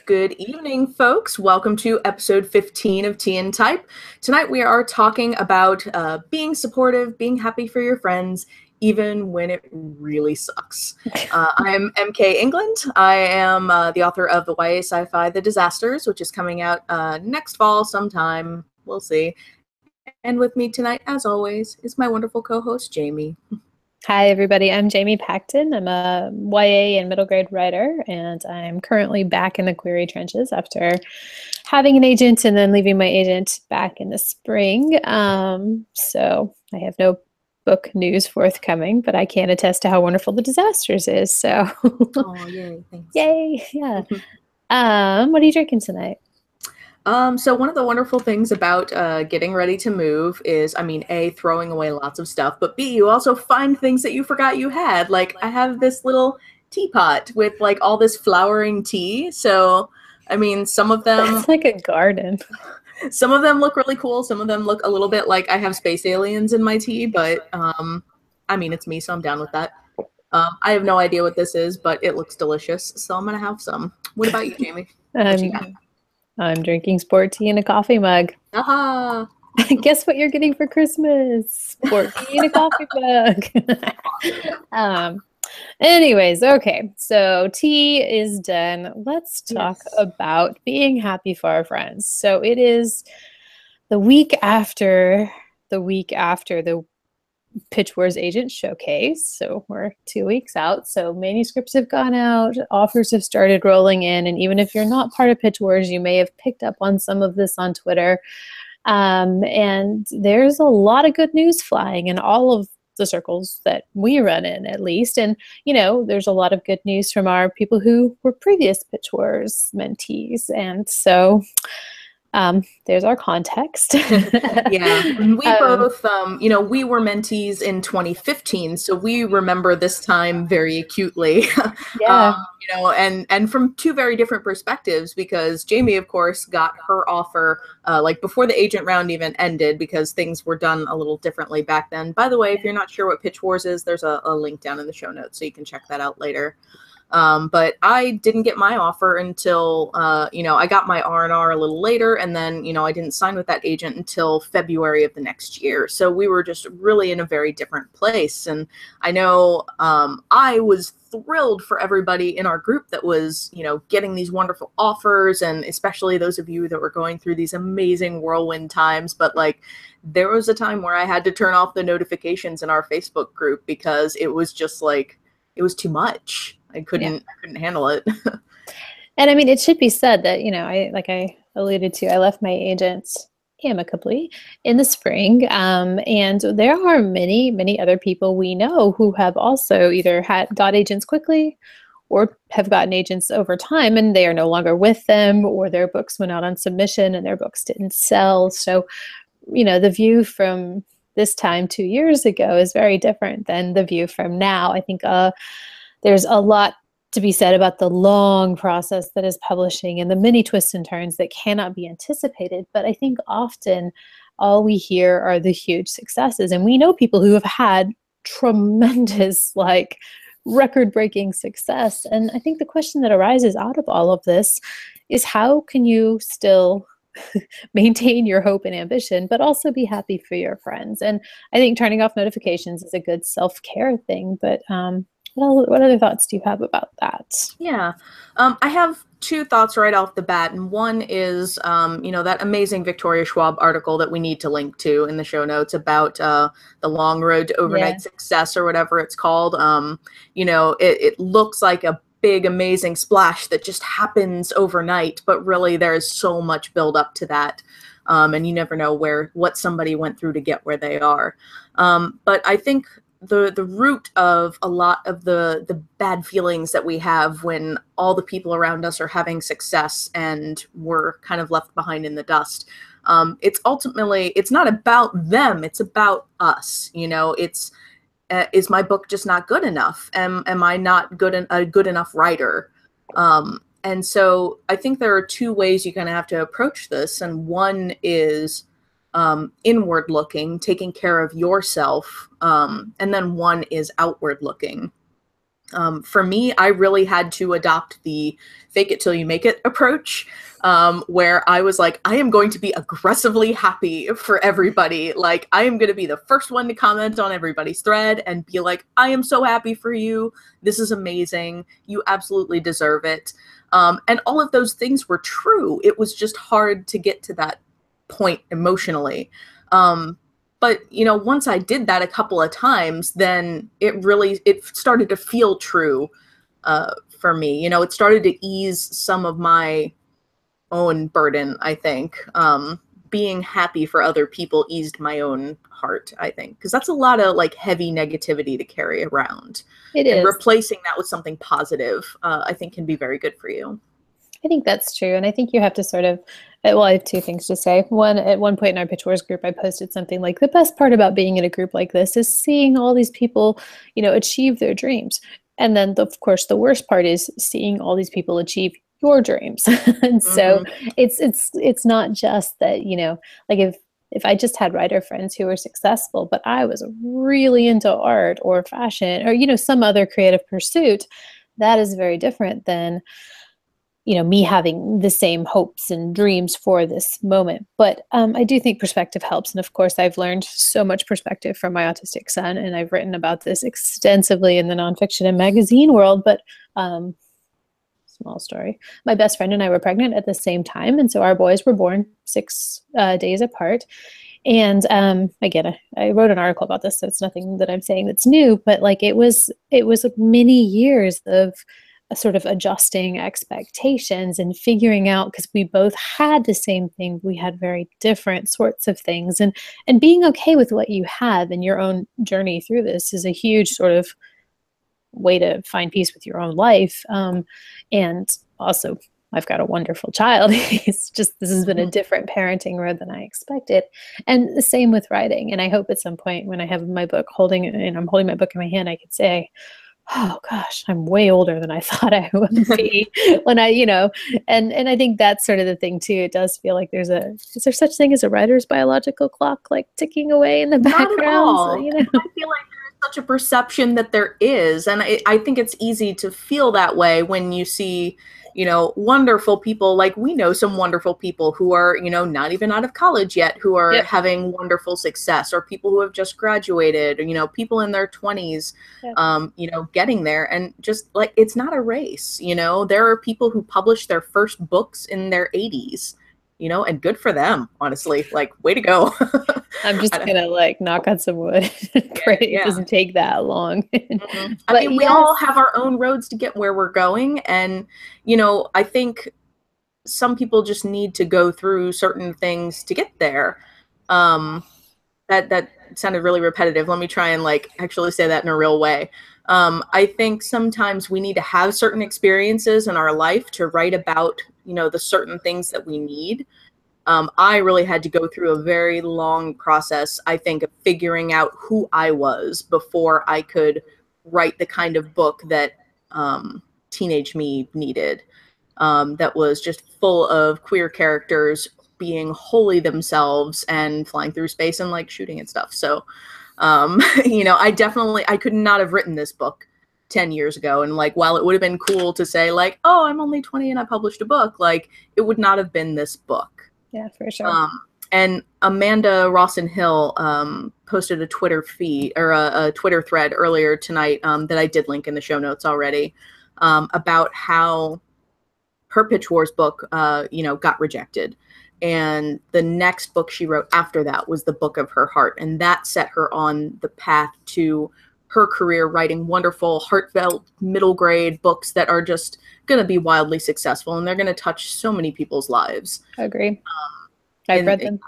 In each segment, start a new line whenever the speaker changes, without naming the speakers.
Good evening, folks. Welcome to episode 15 of Tea and Type. Tonight we are talking about being supportive, being happy for your friends, even when it really sucks. I'm MK England. I am the author of the YA sci-fi The Disasters, which is coming out next fall sometime. We'll see. And with me tonight, as always, is my wonderful co-host, Jamie.
Hi, everybody. I'm Jamie Paxton. I'm a YA and middle grade writer, and I'm currently back in the query trenches after having an agent and then leaving my agent back in the spring. So I have no book news forthcoming, but I can attest to how wonderful The Disasters is. So,
Oh, yay. Thanks.
yay. Yeah. What are you drinking tonight?
So one of the wonderful things about getting ready to move is, A, throwing away lots of stuff, but B, you also find things that you forgot you had. Like, I have this little teapot with, like, all this flowering tea. So, some of them...
It's like a garden.
Some of them look really cool. Some of them look a little bit like I have space aliens in my tea, but, it's me, so I'm down with that. I have no idea what this is, but it looks delicious, so I'm going to have some. What about you, Jamie? What you got?
I'm drinking sport tea in a coffee mug.
Aha!
Guess what you're getting for Christmas? Sport tea in a coffee mug. Anyways, okay. So tea is done. Let's talk about being happy for our friends. So it is the week after the Pitch Wars Agent Showcase. So we're 2 weeks out. So manuscripts have gone out, offers have started rolling in. And even if you're not part of Pitch Wars, you may have picked up on some of this on Twitter. And there's a lot of good news flying in all of the circles that we run in, at least. And, there's a lot of good news from our people who were previous Pitch Wars mentees. And so there's our context.
Yeah, we both, we were mentees in 2015, so we remember this time very acutely.
Yeah.
And from two very different perspectives, because Jamie, of course, got her offer before the agent round even ended, because things were done a little differently back then. By the way, if you're not sure what Pitch Wars is, there's a link down in the show notes, so you can check that out later. But I didn't get my offer until, I got my R&R a little later, and then, I didn't sign with that agent until February of the next year. So we were just really in a very different place. And I know I was thrilled for everybody in our group that was, getting these wonderful offers, and especially those of you that were going through these amazing whirlwind times. But there was a time where I had to turn off the notifications in our Facebook group because it was just it was too much. I couldn't handle it.
And it should be said that, I alluded to, I left my agent amicably in the spring. And there are many, many other people we know who have also either got agents quickly or have gotten agents over time, and they are no longer with them, or their books went out on submission and their books didn't sell. So, the view from this time 2 years ago is very different than the view from now. I think there's a lot to be said about the long process that is publishing and the many twists and turns that cannot be anticipated. But I think often all we hear are the huge successes. And we know people who have had tremendous, record-breaking success. And I think the question that arises out of all of this is, how can you still maintain your hope and ambition, but also be happy for your friends? And I think turning off notifications is a good self-care thing. But what other thoughts do you have about that?
Yeah, I have two thoughts right off the bat. And one is, that amazing Victoria Schwab article that we need to link to in the show notes about the long road to overnight success, or whatever it's called. It looks like a big, amazing splash that just happens overnight, but really there's so much build up to that. And you never know what somebody went through to get where they are. But I think the root of a lot of the bad feelings that we have when all the people around us are having success and we're kind of left behind in the dust, it's not about them, it's about us. Is my book just not good enough? Am I not a good enough writer? And so I think there are two ways you kind of have to approach this. And one is inward looking, taking care of yourself. And then one is outward looking. For me, I really had to adopt the fake it till you make it approach, where I was like, I am going to be aggressively happy for everybody. Like, I am going to be the first one to comment on everybody's thread and be like, I am so happy for you. This is amazing. You absolutely deserve it. And all of those things were true. It was just hard to get to that point emotionally. But once I did that a couple of times, then it started to feel true for me. It started to ease some of my own burden, I think. Being happy for other people eased my own heart, I think, because that's a lot of like heavy negativity to carry around.
It
And
is.
replacing that with something positive, I think can be very good for you.
I think that's true. And I think you have to sort of, well, I have two things to say. One, at one point in our Pitch Wars group, I posted something like, the best part about being in a group like this is seeing all these people, achieve their dreams. And then, of course, the worst part is seeing all these people achieve your dreams. And so
Mm-hmm.
it's not just that, like if I just had writer friends who were successful, but I was really into art or fashion or, some other creative pursuit, that is very different than me having the same hopes and dreams for this moment. But I do think perspective helps. And of course, I've learned so much perspective from my autistic son, and I've written about this extensively in the nonfiction and magazine world. But small story, my best friend and I were pregnant at the same time. And so our boys were born 6 days apart. And again, I wrote an article about this, so it's nothing that I'm saying that's new, but like it was many years of sort of adjusting expectations and figuring out, because we both had the same thing, we had very different sorts of things, and being okay with what you have in your own journey through this is a huge sort of way to find peace with your own life. And also, I've got a wonderful child. It's just, this has been a different parenting road than I expected. And the same with writing. And I hope at some point when I have my book I'm holding my book in my hand, I could say, oh gosh, I'm way older than I thought I would be when and I think that's sort of the thing too. It does feel like is there such thing as a writer's biological clock, like ticking away in the
Not at
background?
all.
So,
I feel like there's such a perception that there is. And I think it's easy to feel that way when you see, wonderful people. Like we know some wonderful people who are, not even out of college yet, who are
Yep.
having wonderful success, or people who have just graduated, or, people in their 20s,
Yep.
getting there. And just like, it's not a race. There are people who publish their first books in their 80s. And good for them, honestly. Like, way to go.
I'm just gonna like knock on some wood and pray it
Yeah.
doesn't take that long.
I
But
mean, we
yes,
all have our own roads to get where we're going. And, I think some people just need to go through certain things to get there. Um, that sounded really repetitive. Let me try and like actually say that in a real way. I think sometimes we need to have certain experiences in our life to write about, the certain things that we need. I really had to go through a very long process, I think, of figuring out who I was before I could write the kind of book that teenage me needed. That was just full of queer characters being wholly themselves and flying through space and like shooting and stuff. So, I could not have written this book 10 years ago. And like, while it would have been cool to say like, oh, I'm only 20 and I published a book, like it would not have been this book.
yeah, for sure.
And Amanda Rawson Hill posted a Twitter feed or a Twitter thread earlier tonight that I did link in the show notes already about how her Pitch Wars book, got rejected. And the next book she wrote after that was the Book of Her Heart. And that set her on the path to her career writing wonderful, heartfelt, middle grade books that are just going to be wildly successful. And they're going to touch so many people's lives.
I agree. I've read them.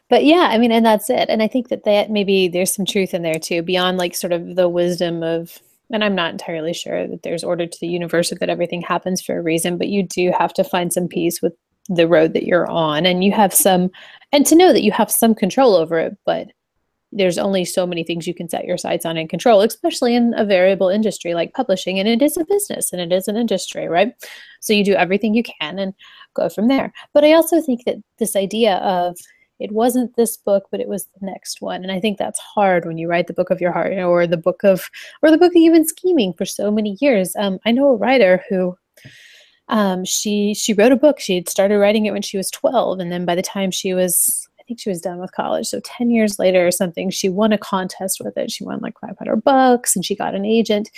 But yeah, I mean, and that's it. And I think that maybe there's some truth in there too, beyond like sort of the wisdom of, and I'm not entirely sure that there's order to the universe or that everything happens for a reason, but you do have to find some peace with the road that you're on, and you have some, and to know that you have some control over it, but there's only so many things you can set your sights on and control, especially in a variable industry like publishing. And it is a business and it is an industry, right? So you do everything you can and go from there. But I also think that this idea of, it wasn't this book, but it was the next one. And I think that's hard when you write the book of your heart, or the book of, or the book that you've been scheming for so many years. I know a writer who, she wrote a book. She had started writing it when she was 12, and then by the time she was, I think she was done with college, so 10 years later or something, she won a contest with it. She won like $500, and she got an agent,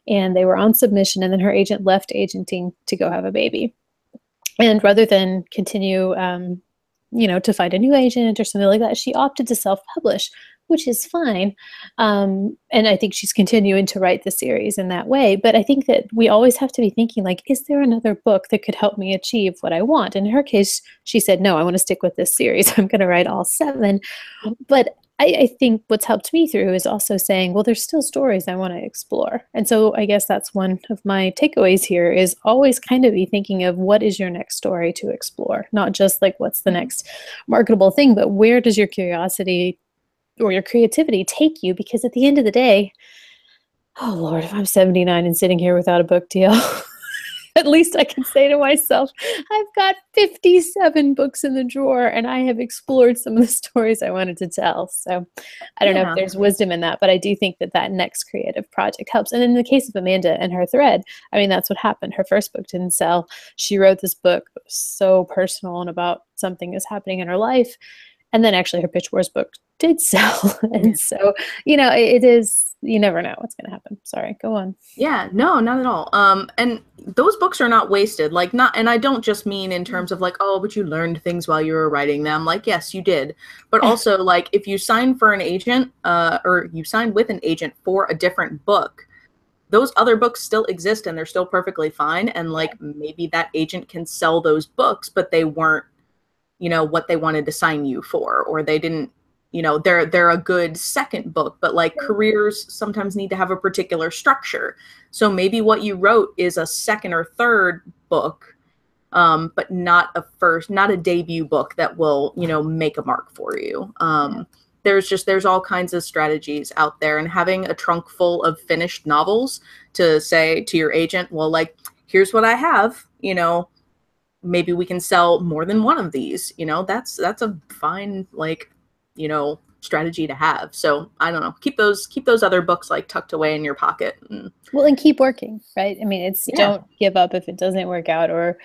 and they were on submission, and then her agent left agenting to go have a baby. And rather than continue, to find a new agent or something like that, she opted to self-publish, which is fine. And I think she's continuing to write the series in that way. But I think that we always have to be thinking, like, is there another book that could help me achieve what I want? And in her case, she said, no, I want to stick with this series. I'm going to write all 7. But I think what's helped me through is also saying, well, there's still stories I want to explore. And so I guess that's one of my takeaways here, is always kind of be thinking of what is your next story to explore, not just like what's the next marketable thing, but where does your curiosity or your creativity take you? Because at the end of the day, oh Lord, if I'm 79 and sitting here without a book deal, at least I can say to myself, I've got 57 books in the drawer, and I have explored some of the stories I wanted to tell. So I don't know if
Yeah.
there's wisdom in that, but I do think that that next creative project helps. And in the case of Amanda and her thread, I mean, that's what happened. Her first book didn't sell. She wrote this book that was so personal and about something that's happening in her life. And then actually her Pitch Wars book did sell.
Yeah.
And so, it is, you never know what's going to happen. Sorry, go on.
Yeah, no, not at all. And those books are not wasted. Like, not, and I don't just mean in terms of like, oh, but you learned things while you were writing them. Like, yes, you did. But also, like, if you sign for an agent, or you sign with an agent for a different book, those other books still exist and they're still perfectly fine. And like, maybe that agent can sell those books, but they weren't, what they wanted to sign you for, or they didn't, they're a good second book, but like careers sometimes need to have a particular structure. So maybe what you wrote is a second or third book, but not a debut book that will, make a mark for you. There's all kinds of strategies out there, and having a trunk full of finished novels to say to your agent, well, like, here's what I have, maybe we can sell more than one of these, that's a fine, like, strategy to have. So I don't know, keep those other books like tucked away in your pocket.
Well, and keep working, right? I mean, it's,
Yeah.
don't give up if it doesn't work out, or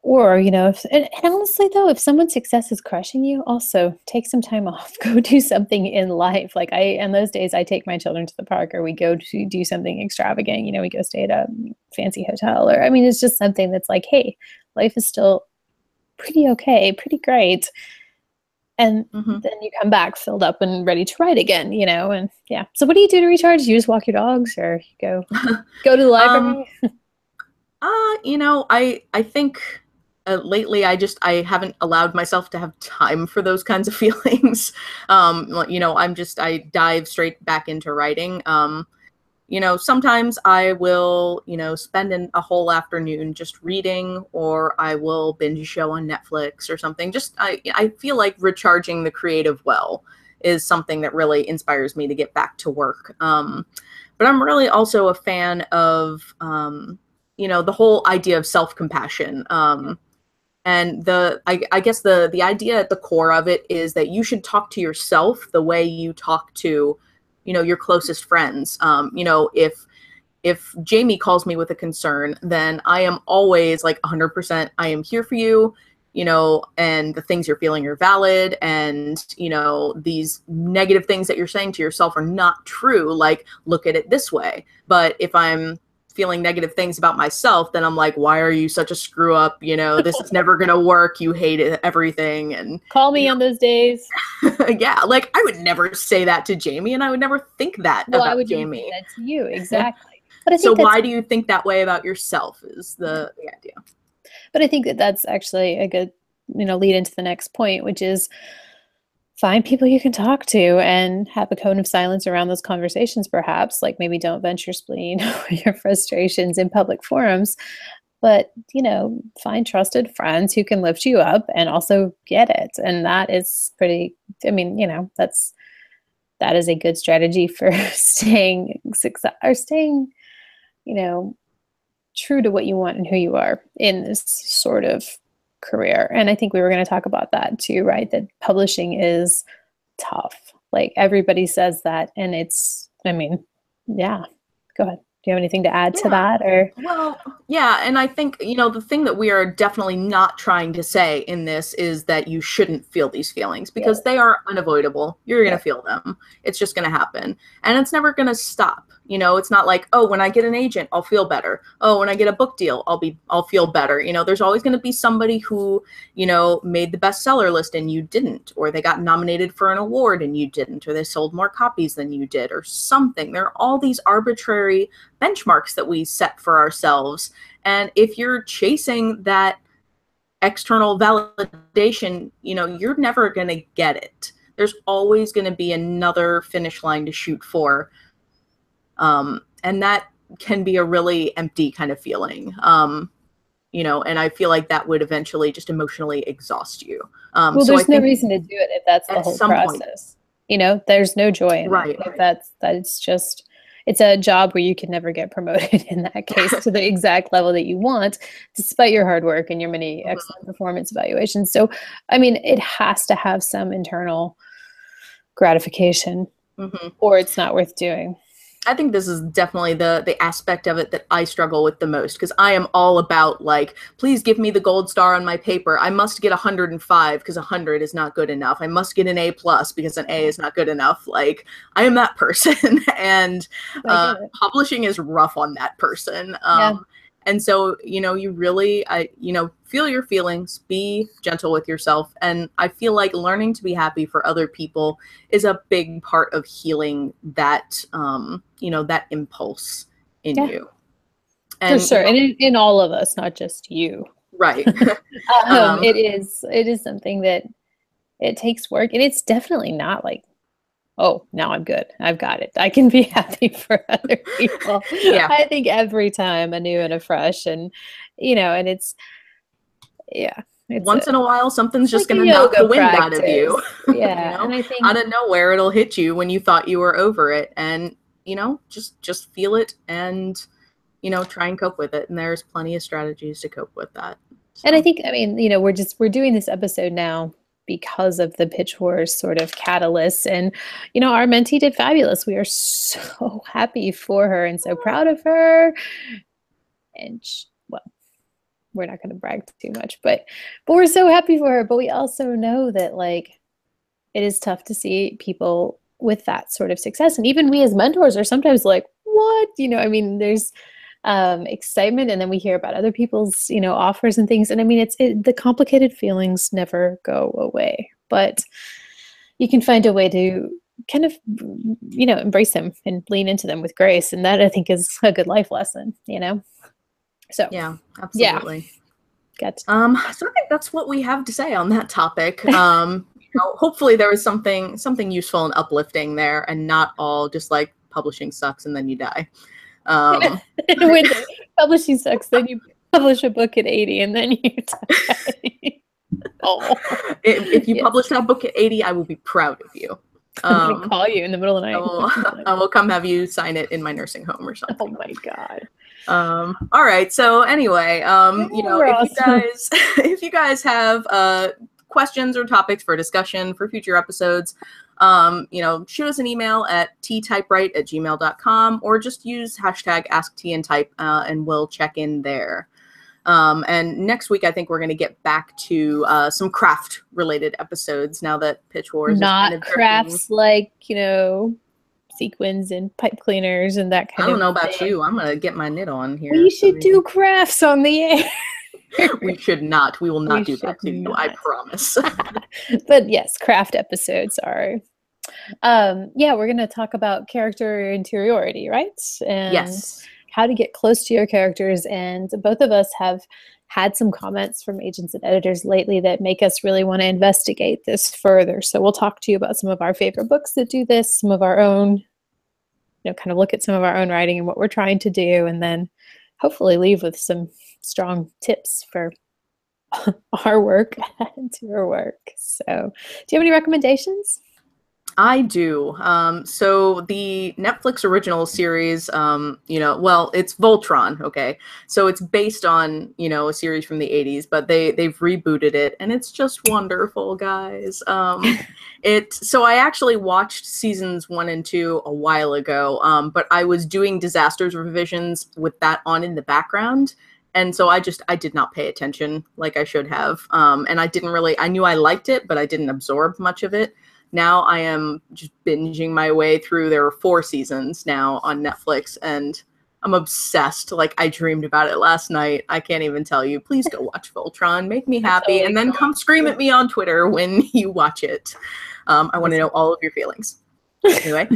and honestly though, if someone's success is crushing you, also take some time off, go do something in life. Like, in those days, I take my children to the park, or we go to do something extravagant, we go stay at a fancy hotel, or, I mean, it's just something that's like, hey, life is still pretty okay, pretty great. And then you come back filled up and ready to write again, and yeah. So what do you do to recharge? You just walk your dogs, or you go to the
um
library?
I think lately I haven't allowed myself to have time for those kinds of feelings. I dive straight back into writing. Sometimes I will, spend a whole afternoon just reading, or I will binge a show on Netflix or something. I feel like recharging the creative well is something that really inspires me to get back to work. But I'm really also a fan of, the whole idea of self-compassion. And I guess the idea at the core of it is that you should talk to yourself the way you talk to, your closest friends. If Jamie calls me with a concern, then I am always like 100%, I am here for you, and the things you're feeling are valid. And, these negative things that you're saying to yourself are not true. Like, look at it this way. But if I'm feeling negative things about myself, then I'm like, why are you such a screw up? This is never going to work. You hate it, everything. And
Call me on those days.
yeah, like, I would never say that to Jamie, and I would never think that
Well, I
about
would never think
Jamie.
that to you, exactly. But I
So
think that's
why do you think that way about yourself is the idea.
But I think that that's actually a good, lead into the next point, which is find people you can talk to and have a cone of silence around those conversations, perhaps. Like, maybe don't vent your spleen or your frustrations in public forums, but, find trusted friends who can lift you up and also get it. And that is pretty, I mean, that is a good strategy for staying success, or staying, true to what you want and who you are in this sort of career. And I think we were going to talk about that too, right? That publishing is tough. Like everybody says that. And it's, I mean, yeah, go ahead. Do you have anything to add to
Yeah.
that or?
Well, yeah, and I think, the thing that we are definitely not trying to say in this is that you shouldn't feel these feelings
Yeah.
because they are unavoidable. You're going to
Yeah.
feel them. It's just going to happen. And it's never going to stop. It's not like, oh, when I get an agent, I'll feel better. Oh, when I get a book deal, I'll feel better. There's always going to be somebody who, made the bestseller list and you didn't, or they got nominated for an award and you didn't, or they sold more copies than you did or something. There are all these arbitrary benchmarks that we set for ourselves. And if you're chasing that external validation, you're never going to get it. There's always going to be another finish line to shoot for. And that can be a really empty kind of feeling. And I feel like that would eventually just emotionally exhaust you.
Well,
So I
there's no
think
reason to do it if that's the
at
whole
some point,
process. There's no joy in
right.
it. If that's just, it's a job where you can never get promoted in that case to the exact level that you want, despite your hard work and your many excellent performance evaluations. So, I mean, it has to have some internal gratification or it's not worth doing.
I think this is definitely the aspect of it that I struggle with the most, because I am all about, like, please give me the gold star on my paper. I must get 105 because 100 is not good enough. I must get an A plus because an A is not good enough. Like, I am that person, and publishing is rough on that person. And so, you really, feel your feelings, be gentle with yourself. And I feel like learning to be happy for other people is a big part of healing that, that impulse in you.
And, for sure. And in all of us, not just you.
Right.
It is something that it takes work. And it's definitely not like, oh, now I'm good. I've got it. I can be happy for other people.
Yeah.
I think every time anew and afresh. And, and it's, yeah.
Once in a while, something's just going to knock the wind out of you.
Yeah. And I think
out of nowhere, it'll hit you when you thought you were over it. And, just feel it and, try and cope with it. And there's plenty of strategies to cope with that.
So. And I think, we're doing this episode now because of the Pitch Wars sort of catalyst. And, our mentee did fabulous. We are so happy for her and so proud of her. And, well, we're not going to brag too much, but we're so happy for her. But we also know that, like, it is tough to see people with that sort of success. And even we as mentors are sometimes like, what? There's excitement, and then we hear about other people's offers and things, and I mean the complicated feelings never go away, but you can find a way to kind of embrace them and lean into them with grace, and that I think is a good life lesson. So
yeah, absolutely.
Gotcha.
So I think that's what we have to say on that topic. Hopefully there was something useful and uplifting there, and not all just like publishing sucks and then you die.
When publishing sucks, then you publish a book at 80 and then you die.
If you publish that book at 80, I will be proud of you.
I'm gonna call you in the middle of the night.
I will come have you sign it in my nursing home or something.
Oh my God.
All right. So anyway, if you guys have questions or topics for discussion for future episodes, shoot us an email at ttypewrite@gmail.com, or just use hashtag AskTandType, and we'll check in there. And next week, I think we're going to get back to some craft related episodes now that Pitch Wars
not
is kind of
crafts like, sequins and pipe cleaners and that kind of
I don't know about you. I'm going to get my knit on here.
We should do crafts on the air.
We should not. We will not do that to you. I promise.
But yes, craft episodes are. We're going to talk about character interiority, right? And
yes.
How to get close to your characters. And both of us have had some comments from agents and editors lately that make us really want to investigate this further. So we'll talk to you about some of our favorite books that do this, some of our own, kind of look at some of our own writing and what we're trying to do, and then hopefully leave with some strong tips for our work and your work. So do you have any recommendations?
I do. So the Netflix original series, well, it's Voltron, okay? So it's based on, a series from the 80s, but they've rebooted it and it's just wonderful, guys. So I actually watched seasons 1 and 2 a while ago, but I was doing disasters revisions with that on in the background. And so I did not pay attention like I should have. And I knew I liked it, but I didn't absorb much of it. Now I am just binging my way through. There are 4 seasons now on Netflix, and I'm obsessed. Like, I dreamed about it last night. I can't even tell you. Please go watch Voltron. Make me happy, and then come scream at me on Twitter when you watch it. I want to know all of your feelings. Anyway,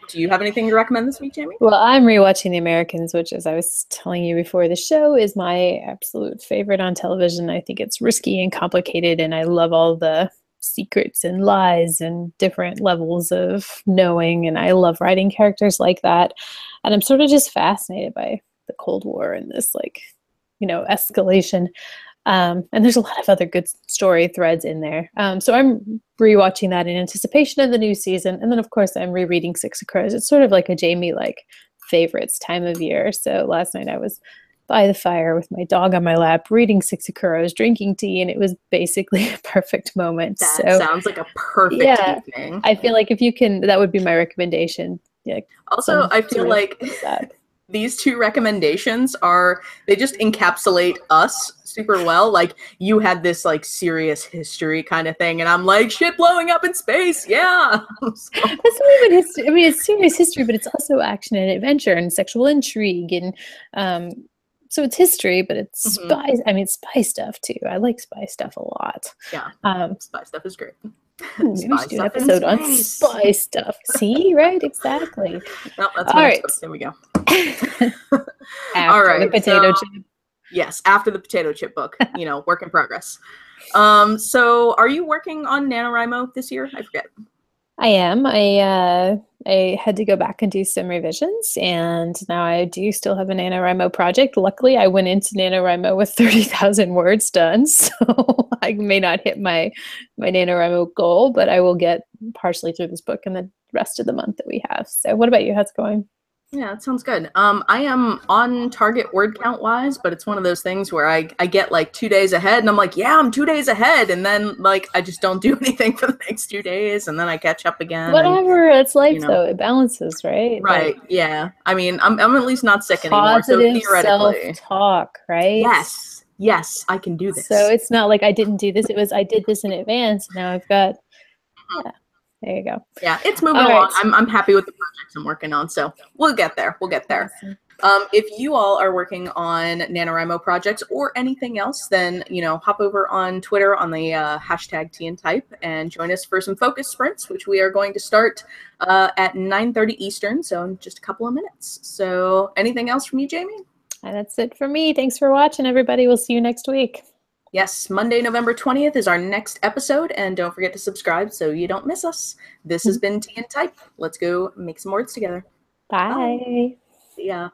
do you have anything to recommend this week, Jamie?
Well, I'm rewatching The Americans, which, as I was telling you before the show, is my absolute favorite on television. I think it's risky and complicated, and I love all the secrets and lies and different levels of knowing, and I love writing characters like that. And I'm sort of just fascinated by the Cold War and this, like, escalation. And there's a lot of other good story threads in there. So I'm rewatching that in anticipation of the new season. And then, of course, I'm rereading Six of Crows. It's sort of like a Jamie favorites time of year. So last night I was by the fire with my dog on my lap, reading Six of Crows, drinking tea, and it was basically a perfect moment.
That sounds like a perfect evening.
I feel like if you can, that would be my recommendation. Yeah.
Also, I feel like these 2 recommendations they just encapsulate us super well. Like, you had this like serious history kind of thing, and I'm like, shit blowing up in space. Yeah.
That's not even history. I mean, it's serious history, but it's also action and adventure and sexual intrigue. And so it's history, but it's spy. I mean, spy stuff too. I like spy stuff a lot.
Yeah. Spy stuff is great.
Maybe we should do an episode on spy stuff. See, right? Exactly.
Well, that's my next book. There we go.
All right. The potato chip.
Yes, after the potato chip book. Work in progress. So are you working on NaNoWriMo this year? I forget.
I am. I had to go back and do some revisions, and now I do still have a NaNoWriMo project. Luckily, I went into NaNoWriMo with 30,000 words done, so I may not hit my NaNoWriMo goal, but I will get partially through this book in the rest of the month that we have. So what about you? How's it going?
Yeah, that sounds good. I am on target word count wise, but it's one of those things where I get like 2 days ahead and I'm like, yeah, I'm 2 days ahead. And then like, I just don't do anything for the next 2 days. And then I catch up again.
Whatever. It's life though. It balances, right?
Right. Like, yeah. I mean, I'm at least not sick anymore. So theoretically.
Self-talk, right?
Yes. Yes, I can do this.
So it's not like I didn't do this. It was, I did this in advance. Now I've got, yeah. There you go.
Yeah, it's moving along. I'm happy with the projects I'm working on, so we'll get there. We'll get there. Awesome. If you all are working on NaNoWriMo projects or anything else, then, hop over on Twitter on the hashtag #TNType and join us for some focus sprints, which we are going to start at 9:30 Eastern, so in just a couple of minutes. So anything else from you, Jamie?
That's it for me. Thanks for watching, everybody. We'll see you next week.
Yes, Monday, November 20th is our next episode, and don't forget to subscribe so you don't miss us. This has been TNType. Let's go make some words together.
Bye.
See ya.